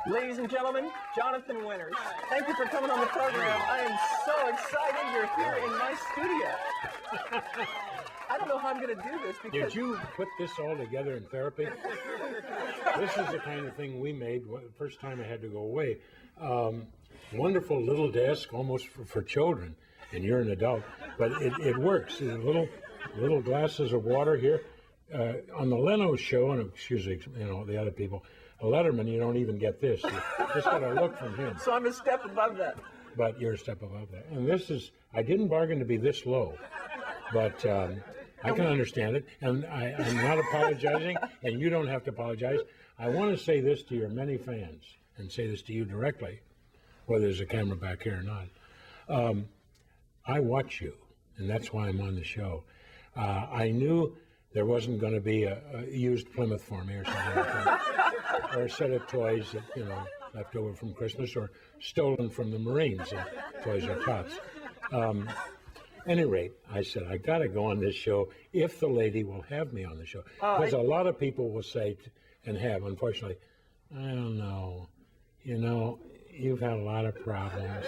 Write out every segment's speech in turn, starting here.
Ladies and gentlemen, Jonathan Winters. Thank you for coming on the program. I am so excited you're here in my studio. I don't know how I'm going to do this because... Did you put this all together in therapy? This is the kind of thing we made the first time I had to go away. Wonderful little desk, almost for children, and you're an adult, but it works. Little glasses of water here. On the Leno show, and excuse me, the other people, Letterman, you don't even get this. You just got to look from him. So I'm a step above that. But you're a step above that. And this is, I didn't bargain to be this low, but I can understand it. And I'm not apologizing, and you don't have to apologize. I want to say this to your many fans, and say this to you directly, whether there's a camera back here or not. I watch you, and that's why I'm on the show. I knew there wasn't going to be a used Plymouth for me or something like that. Or a set of toys that, left over from Christmas or stolen from the Marines and Toys or Tots. Any rate, I said, I got to go on this show if the lady will have me on the show. Because a lot of people will say, and have, unfortunately, I don't know, you've had a lot of problems.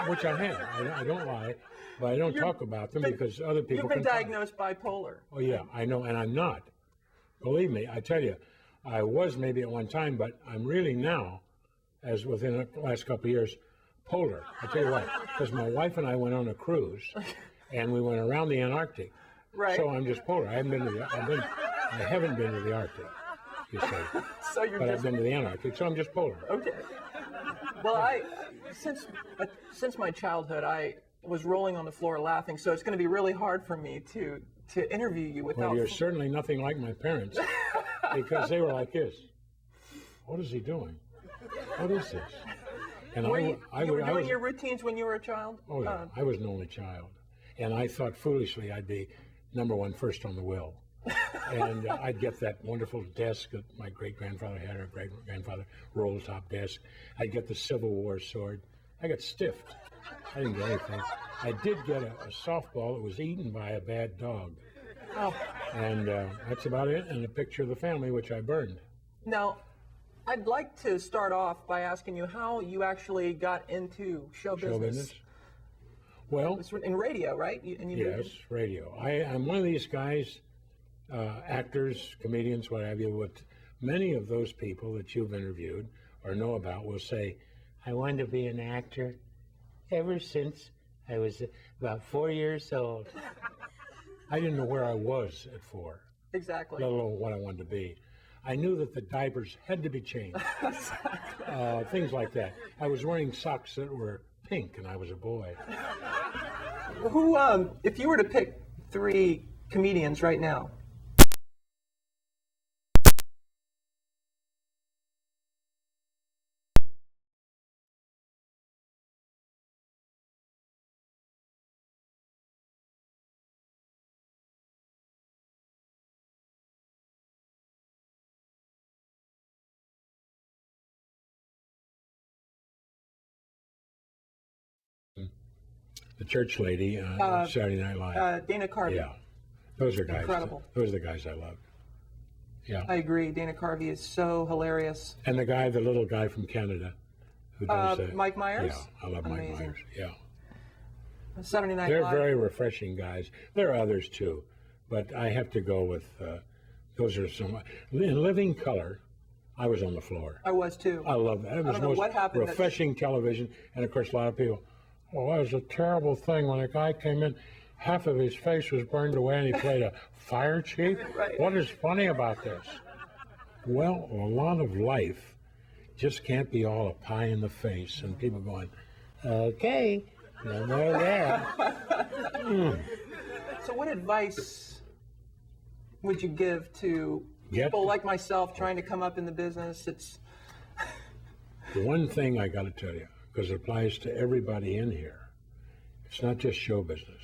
Which I have. I don't lie, but I don't talk about them because other people You've been diagnosed bipolar. Oh, yeah, I know, and I'm not. Believe me, I tell you, I was maybe at one time, but I'm really now, as within the last couple of years, polar. I tell you what, because my wife and I went on a cruise, and we went around the Antarctic. Right. So I'm just polar. I haven't been to the Arctic, you say. So you're I've been to the Antarctic, so I'm just polar. Okay. Well, since my childhood, I was rolling on the floor laughing, so it's going to be really hard for me to interview you without... Well, you're certainly nothing like my parents, because they were like this. What is he doing? What is this? And you were doing your routines when you were a child? Oh, yeah. I was an only child. And I thought foolishly I'd be number one first on the will. And I'd get that wonderful desk that my great-grandfather had, or great-grandfather, roll-top desk. I'd get the Civil War sword. I got stiffed. I didn't get anything. I did get a softball that was eaten by a bad dog. Oh. And that's about it, and a picture of the family, which I burned. Now, I'd like to start off by asking you how you actually got into show business. Show business? Well... It's in radio, right? Yes, radio. I'm one of these guys, actors, comedians, what have you, what many of those people that you've interviewed or know about will say, I wanted to be an actor ever since I was about 4 years old. I didn't know where I was at 4. Exactly. Let alone what I wanted to be. I knew that the diapers had to be changed. Things like that. I was wearing socks that were pink, and I was a boy. Who, if you were to pick 3 comedians right now, the church lady on Saturday Night Live. Dana Carvey. Yeah, those are guys. Incredible. Those are the guys I loved. Yeah. I agree. Dana Carvey is so hilarious. And the little guy from Canada, who does Mike Myers. Yeah, I love Amazing. Mike Myers. Yeah. Saturday Night They're Live. very refreshing guys. There are others too, but I have to go with those are some. In Living Color, I was on the floor. I was too. I love that. It was the most refreshing television, and of course, a lot of people. Oh, that was a terrible thing when a guy came in, half of his face was burned away and he played a fire chief. Right. What is funny about this? Well, a lot of life just can't be all a pie in the face and people going, okay, no more of that. So what advice would you give to people like myself trying to come up in the business? It's the one thing I got to tell you, because it applies to everybody in here. It's not just show business.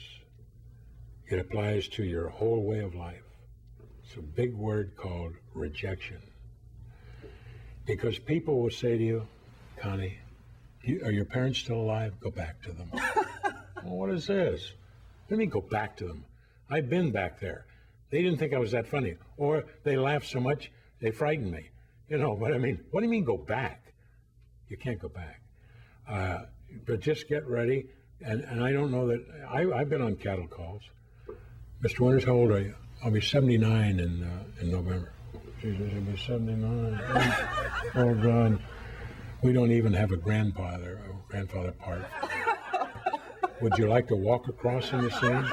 It applies to your whole way of life. It's a big word called rejection. Because people will say to you, Connie, are your parents still alive? Go back to them. Well, what is this? Let me go back to them. I've been back there. They didn't think I was that funny. Or they laughed so much, they frightened me. You know, but I mean, what do you mean go back? You can't go back. But just get ready. And I don't know that, I've been on cattle calls. Mr. Winters, how old are you? I'll be 79 in November. Jesus, I'll be 79. Oh, God. We don't even have a grandfather part. Would you like to walk across in the scene?